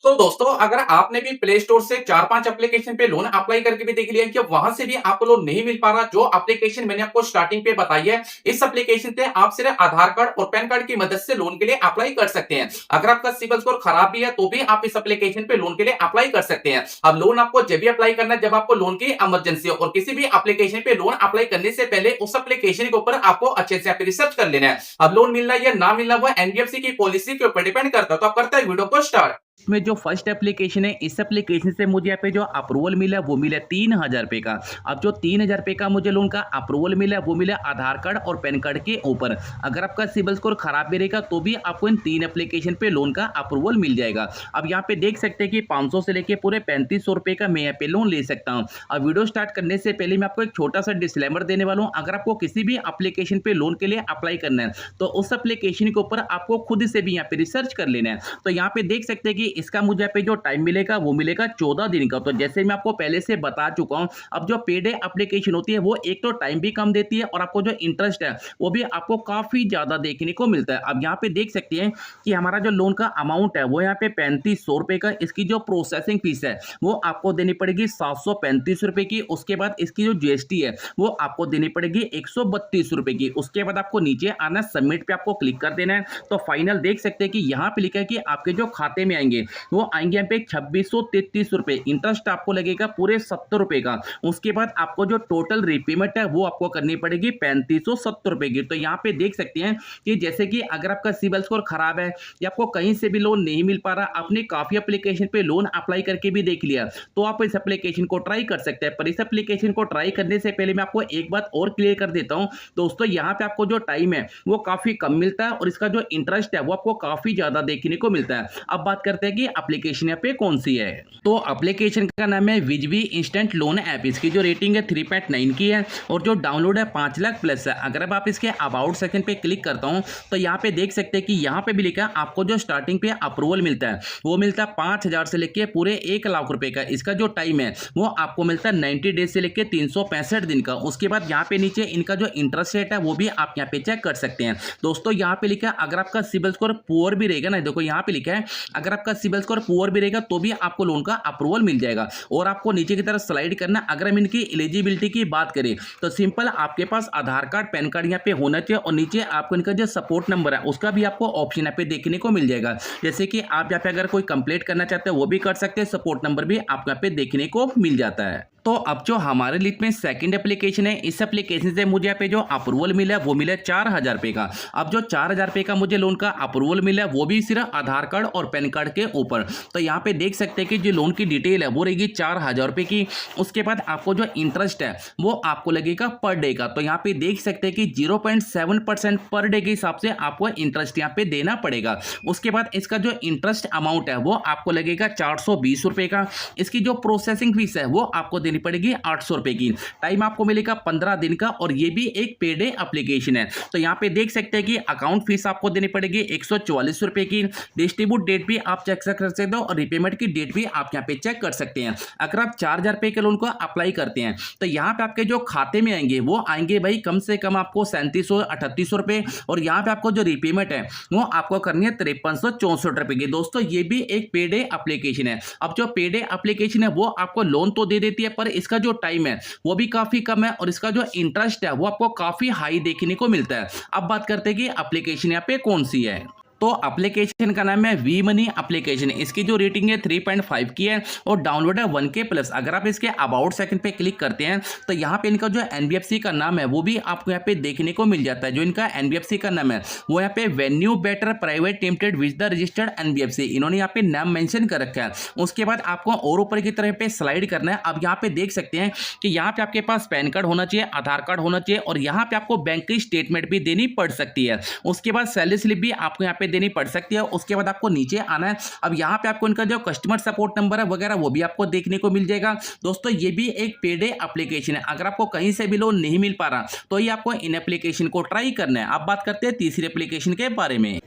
तो दोस्तों अगर आपने भी प्ले स्टोर से 4-5 एप्लीकेशन पे लोन अप्लाई करके भी देख लिया कि वहां से भी आपको लोन नहीं मिल पा रहा, जो एप्लीकेशन मैंने आपको स्टार्टिंग पे बताई है, इस एप्लीकेशन से आप सिर्फ आधार कार्ड और पैन कार्ड की मदद से लोन के लिए अप्लाई कर सकते हैं। अगर आपका सिबिल स्कोर खराब भी है तो भी आप इस एप्लीकेशन पे लोन के लिए अप्लाई कर सकते हैं। अब लोन आपको जब भी अप्लाई करना है जब आपको लोन की इमरजेंसी हो, और किसी भी एप्लीकेशन पे लोन अप्लाई करने से पहले उस एप्लीकेशन के ऊपर आपको अच्छे से रिसर्च कर लेना है। अब लोन मिलना या ना मिलना वो एनबीएफसी की पॉलिसी के ऊपर डिपेंड करता है। तो आप करते हैं वीडियो को स्टार्ट। इसमें जो फर्स्ट एप्लीकेशन है, इस एप्लीकेशन से मुझे यहाँ पे जो अप्रूवल मिला वो मिला 3,000 रुपये का। अब जो 3,000 रुपये का मुझे लोन का अप्रूवल मिला वो मिला आधार कार्ड और पैन कार्ड के ऊपर। अगर आपका सिबिल स्कोर खराब भी रहेगा तो भी आपको इन 3 एप्लीकेशन पे लोन का अप्रूवल मिल जाएगा। अब यहाँ पे देख सकते हैं कि 500 से लेके पूरे 3500 रुपये का मैं यहाँ पे लोन ले सकता हूँ। अब वीडियो स्टार्ट करने से पहले मैं आपको एक छोटा सा डिस्क्लेमर देने वाला हूँ। अगर आपको किसी भी एप्लीकेशन पे लोन के लिए अप्लाई करना है तो उस एप्लीकेशन के ऊपर आपको खुद से भी यहाँ पे रिसर्च कर लेना है। तो यहाँ पे देख सकते हैं कि इसका मुझे यहाँ पे जो टाइम मिलेगा वो मिलेगा 14 दिन का। तो जैसे मैं आपको पहले से बता चुका हूं, अब जो पेड एप्लीकेशन होती है वो एक तो टाइम भी कम देती है और आपको जो इंटरेस्ट है वो भी आपको काफी ज्यादा देखने को मिलता है। अब यहाँ पे देख सकते हैं कि हमारा जो लोन का अमाउंट है वो यहाँ पे 3500 रुपए का। इसकी जो प्रोसेसिंग फीस है वो आपको देनी पड़ेगी 735 रुपए की। उसके बाद इसकी जो जीएसटी है वो आपको देनी पड़ेगी 132 रुपए की। उसके बाद आपको नीचे आना, सबमिट पे आपको क्लिक कर देना है। तो फाइनल देख सकते हैं कि यहाँ पे लिखा है कि आपके जो खाते में आएंगे वो आएंगे यहाँ पे 2633 रुपए। इंटरेस्ट आपको लगेगा पूरे 70 रुपए का। उसके बाद आपको जो टोटल रिपेमेंट है वो आपको करनी पड़ेगी 3570 रुपए की। तो यहाँ पे देख सकते हैं कि जैसे कि अगर आपका सिबिल स्कोर खराब है या आपको कहीं से भी लोन नहीं मिल पा रहा, आपने काफी एप्लीकेशन पे लोन अप्लाई करके भी देख लिया, तो आप इस एप्लीकेशन को ट्राई कर सकते हैं। पर इस एप्लीकेशन को ट्राई करने से पहले मैं आपको एक बात और क्लियर कर देता हूं दोस्तों, यहाँ पे आपको जो टाइम है वो काफी कम मिलता है और इसका जो इंटरेस्ट है वो आपको काफी ज्यादा देखने को मिलता है। अब बात करते हैं कि एप्लीकेशन यहाँ पे कौन सी है। तो एप्लीकेशन का नाम है विजबी इंस्टेंट लोन ऐप। इसकी जो रेटिंग है 3.9 की है और जो डाउनलोड है 5 लाख प्लस है। अगर अब आप इसके अबाउट सेक्शन पे क्लिक करता हूं तो यहाँ पे देख सकते हैं कि यहाँ पे भी लिखा है आपको जो स्टार्टिंग पे अप्रूवल मिलता है वो मिलता है 5,000 से लेके पूरे 1 लाख रुपए का। इसका जो टाइम है वो आपको मिलता है 90 डेज से लेके 365 दिन का। उसके बाद यहाँ पे नीचे इनका जो इंटरेस्ट रेट है वो भी आप यहाँ पे चेक कर सकते हैं। दोस्तों यहाँ पे लिखा है अगर आपका सिबिल स्कोर पुअर भी रहेगा ना, देखो यहाँ पे लिखा है अगर आपका सिबिल स्कोर पुअर भी रहेगा तो भी आपको लोन का अप्रूवल मिल जाएगा। और आपको नीचे की तरफ स्लाइड करना। अगर हम इनकी एलिजिबिलिटी की बात करें तो सिंपल आपके पास आधार कार्ड पैन कार्ड यहाँ पे होना चाहिए और नीचे आपको इनका जो सपोर्ट नंबर है उसका भी आपको ऑप्शन यहाँ पे देखने को मिल जाएगा। जैसे कि आप यहाँ पे अगर कोई कंप्लीट करना चाहते हैं वो भी कर सकते हैं, सपोर्ट नंबर भी आपको यहाँ पे देखने को मिल जाता है। तो अब जो हमारे लिस्ट में सेकंड एप्लीकेशन है, इस एप्लीकेशन से मुझे यहाँ पे जो अप्रूवल मिला वो मिला 4,000 रुपये का। अब जो 4,000 रुपये का मुझे लोन का अप्रूवल मिला वो भी सिर्फ आधार कार्ड और पैन कार्ड के ऊपर। तो यहाँ पे देख सकते हैं कि जो लोन की डिटेल है वो रहेगी 4,000 रुपये की। उसके बाद आपको जो इंटरेस्ट है वो आपको लगेगा पर डे का। तो यहाँ पे देख सकते हैं कि 0.7% पर डे के हिसाब से आपको इंटरेस्ट यहाँ पे देना पड़ेगा। उसके बाद इसका जो इंटरेस्ट अमाउंट है वो आपको लगेगा 420 रुपये का। इसकी जो प्रोसेसिंग फीस है वो आपको देनी पड़ेगी 800 रुपए की। टाइम आपको मिलेगा 15 दिन का और ये भी एक पेड एप्लीकेशन है। तो यहाँ पे देख सकते हैं कि अकाउंट फीस आपको देनी पड़ेगी 144 रुपए की। डिस्ट्रीब्यूट डेट भी आप चेक कर सकते हो और रिपेमेंट की डेट भी आप यहाँ पे चेक कर सकते हैं। अगर आप 4,000 रुपए के लोन को अप्लाई करते हैं तो यहाँ पे आपके जो खाते में आएंगे वो आएंगे भाई कम से कम आपको 3738 रुपए और यहाँ पे आपको जो रिपेमेंट है वो आपको करनी है 5364 रुपए की। दोस्तों ये भी एक पेड एप्लीकेशन है। अब जो पेड एप्लीकेशन है वो आपको लोन तो दे देती है पर इसका जो टाइम है वो भी काफी कम है और इसका जो इंटरेस्ट है वो आपको काफी हाई देखने को मिलता है। अब बात करते हैं कि एप्लीकेशन यहाँ पे कौन सी है। तो एप्लीकेशन का नाम है वी मनी एप्लीकेशन। इसकी जो रेटिंग है 3.5 की है और डाउनलोड है 1K प्लस। अगर आप इसके अबाउट सेक्शन पे क्लिक करते हैं तो यहाँ पे इनका जो एनबीएफसी का नाम है वो भी आपको यहाँ पे देखने को मिल जाता है। जो इनका एनबीएफसी का नाम है वो यहाँ पे venue better private limited with the registered NBFC, इन्होंने यहाँ पे नाम मेंशन कर रखा है। उसके बाद आपको और ऊपर की तरफ पे स्लाइड करना है। अब यहाँ पे देख सकते हैं कि यहाँ पे आपके पास पैन कार्ड होना चाहिए, आधार कार्ड होना चाहिए और यहाँ पे आपको बैंक की स्टेटमेंट भी देनी पड़ सकती है। उसके बाद सैलरी स्लिप भी आपको यहाँ पे देनी पड़ सकती है। उसके बाद आपको नीचे आना है। अब यहाँ पे आपको इनका जो कस्टमर सपोर्ट नंबर है वगैरह वो भी आपको देखने को मिल जाएगा। दोस्तों ये भी एक पेड एप्लीकेशन है। अगर आपको कहीं से भी लोन नहीं मिल पा रहा तो ये आपको इन एप्लीकेशन को ट्राई करना है। अब बात करते हैं तीसरी एप्लीकेशन के बारे में।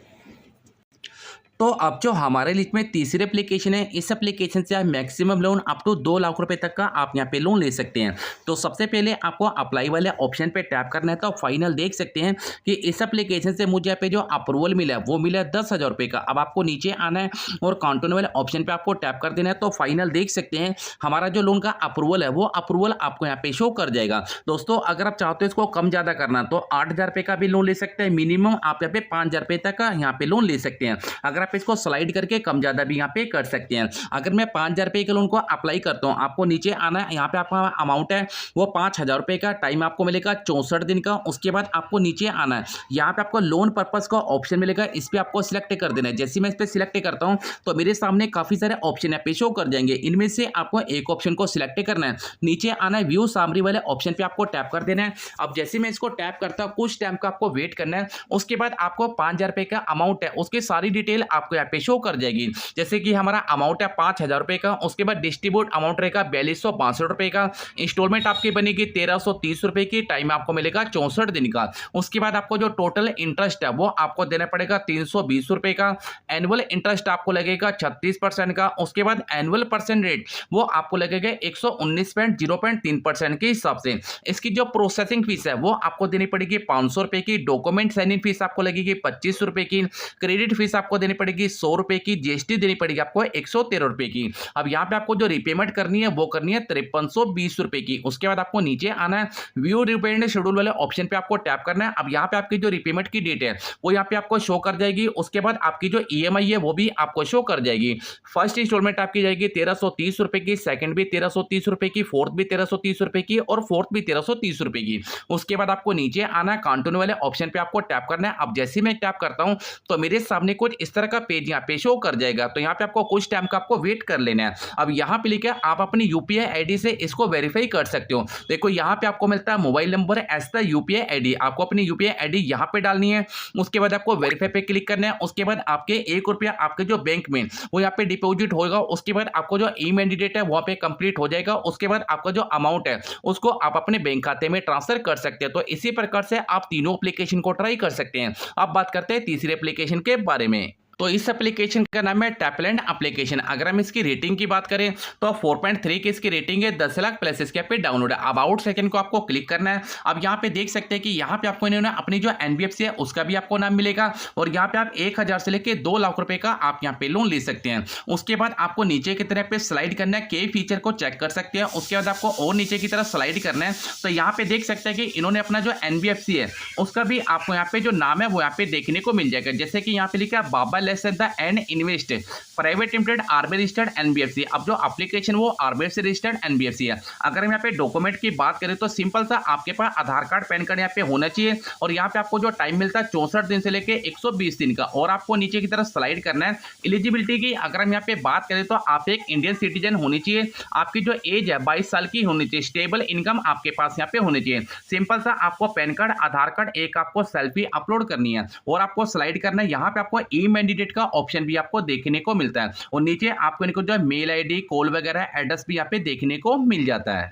तो अब जो हमारे लिस्ट में तीसरी एप्लीकेशन है, इस एप्लीकेशन से आप maximum loan up to 2 lakh रुपए तक का आप यहाँ पे लोन ले सकते हैं। तो सबसे पहले आपको अप्लाई वाले ऑप्शन पे टैप करना है। तो फाइनल देख सकते हैं कि इस एप्लीकेशन से मुझे यहाँ पे जो अप्रूवल मिला है वो मिला है 10,000 रुपये का। अब आपको नीचे आना है और कंटिन्यू वाले ऑप्शन पे आपको टैप कर देना है। तो फाइनल देख सकते हैं हमारा जो लोन का अप्रूवल है वो अप्रूवल आपको यहाँ पे शो कर जाएगा। दोस्तों अगर आप चाहते हो इसको कम ज़्यादा करना तो 8,000 रुपये का भी लोन ले सकते हैं। मिनिमम आप यहाँ पे 5,000 रुपये तक का यहाँ पे लोन ले सकते हैं। अगर आप इसको स्लाइड करके कम ज़्यादा भी यहाँ पे कर सकते हैं। अगर मैं 5,000 रुपये के लोन को अप्लाई करता हूँ, आपको नीचे आना है, यहाँ पे आपका अमाउंट है वो 5,000 रुपये का। टाइम आपको मिलेगा 64 दिन का। उसके बाद आपको नीचे आना है, यहाँ पे आपको लोन पर्पस का ऑप्शन मिलेगा, इस पर आपको सिलेक्ट कर देना है। जैसे मैं इस पर सिलेक्ट करता हूँ तो मेरे सामने काफ़ी सारे ऑप्शन यहाँ पे शो कर जाएंगे। इनमें से आपको एक ऑप्शन को सिलेक्ट करना है। नीचे आना है, व्यू सामरी वाले ऑप्शन पे आपको टैप कर देना है। अब जैसे मैं इसको टैप करता हूँ कुछ टाइम का आपको वेट करना है। उसके बाद आपको 5,000 रुपये का अमाउंट है उसकी सारी डिटेल आपको यहाँ पे शो कर जाएगी। जैसे कि हमारा अमाउंट है 5,000 रुपये का। उसके बाद डिस्ट्रीब्यूट अमाउंट रहेगा 4262 रुपये का। इंस्टॉलमेंट आपकी बनेगी 1,330 रुपये की। टाइम आपको मिलेगा 64 दिन का। उसके बाद आपको जो टोटल इंटरेस्ट है वो आपको देना पड़ेगा 320 रुपये का। एनुअल इंटरेस्ट आपको लगेगा 36% का। उसके बाद एनुअल परसेंट रेट वो आपको लगेगा 119.03% के हिसाब से। इसकी जो प्रोसेसिंग फीस है वो आपको देनी पड़ेगी 500 रुपये की। डॉक्यूमेंट साइनिंग फीस आपको लगेगी 25 रुपये की। क्रेडिट फीस आपको देनी पड़ेगी 100 रुपये की। जीएसटी देनी पड़ेगी आपको 113 रुपये की। अब यहाँ पे आपको जो रीपेमेंट करनी है वो करनी है 5320 रुपये की। उसके बाद आपको नीचे आना है, व्यू रीपेमेंट शेड्यूल वाले ऑप्शन पे आपको टैप करना है। अब यहाँ पे आपकी जो रीपेमेंट की डेट है वो यहाँ पे आपको शो कर जाएगी। उसके बाद आपकी जो ईएमआई है वो भी आपको शो कर जाएगी। फर्स्ट इंस्टॉलमेंट आपकी जाएगी 1,330 रुपये की, सेकंड भी 1,330 रुपये की, फोर्थ भी 1,330 रुपये की और फोर्थ भी 1,330 रुपये की। उसके बाद आपको नीचे आना है, कंटिन्यू वाले ऑप्शन पे आपको टैप करना है। अब जैसे मैं टैप करता हूं तो मेरे सामने कुछ इस तरह का पेज यहाँ पे शो कर जाएगा। तो यहाँ पे आपको कुछ टाइम का आपको वेट कर लेना है। अब यहाँ पे लिखा है आप अपनी यूपीआई आईडी से इसको वेरीफाई कर सकते हो। देखो यहाँ पे आपको मिलता है mobile number as the UPI ID. आपको अपनी यूपीआई आईडी यहाँ पे डालनी है। उसके बाद आपको वेरीफाई पे क्लिक करना है। उसके बाद आपके 1 रुपया आपके जो बैंक में वो यहाँ पे डिपॉजिट होगा। उसके बाद आपको जो ई मैंडेट है वहाँ पे कंप्लीट हो जाएगा। उसके बाद आपका जो अमाउंट है उसको आप अपने बैंक खाते में ट्रांसफर कर सकते हैं। तो इसी प्रकार से आप तीनों एप्लीकेशन को ट्राई कर सकते हैं। अब बात करते हैं तीसरी एप्लीकेशन के बारे में। तो इस एप्लीकेशन का नाम है टैपलैंड एप्लीकेशन। अगर हम इसकी रेटिंग की बात करें तो 4.3 की इसकी रेटिंग है। 10 लाख प्लस इसके पे डाउनलोड है। अबाउट सेकंड को आपको क्लिक करना है। अब यहाँ पे देख सकते हैं कि यहाँ पे आपको इन्होंने अपनी जो एनबीएफसी है उसका भी आपको नाम मिलेगा और यहाँ पे आप 1,000 से लेकर 2 लाख रुपए का आप यहाँ पे लोन ले सकते हैं। उसके बाद आपको नीचे की तरफ पे स्लाइड करना है, के फीचर को चेक कर सकते हैं। उसके बाद आपको और नीचे की तरफ स्लाइड करना है। तो यहाँ पे देख सकते हैं कि इन्होंने अपना जो एनबीएफसी है उसका भी आपको यहाँ पे जो नाम है वो यहाँ पे देखने को मिल जाएगा। जैसे कि यहाँ पे लिखा है Baba lease the and invest private limited RBI registered NBFC. अब जो एप्लीकेशन वो आरबीआई से रजिस्टर्ड एनबीएफसी है। अगर हम यहाँ पे डॉक्यूमेंट की बात करें तो सिंपल सा आपके पास आधार कार्ड पैन कार्ड यहाँ पे होना चाहिए और यहाँ पे आपको जो टाइम मिलता है 64 दिन से लेके 120 दिन का। और आपको नीचे की तरफ स्लाइड करना है। एलिजिबिलिटी की अगर हम यहाँ पे बात करें तो आप एक इंडियन सिटीजन होनी चाहिए। आपकी जो एज है 22 साल की होनी चाहिए। स्टेबल इनकम आपके पास यहाँ पे होनी चाहिए। सिंपल सा आपको पैन कार्ड, आधार कार्ड, एक आपको सेल्फी अपलोड करनी है और आपको स्लाइड करना है। यहाँ पे आपको ई मैंडेट का ऑप्शन भी आपको देखने को मिलता है और नीचे आपको इनको जो मेल आईडी, कॉल वगैरह, एड्रेस भी यहाँ पे देखने को मिल जाता है।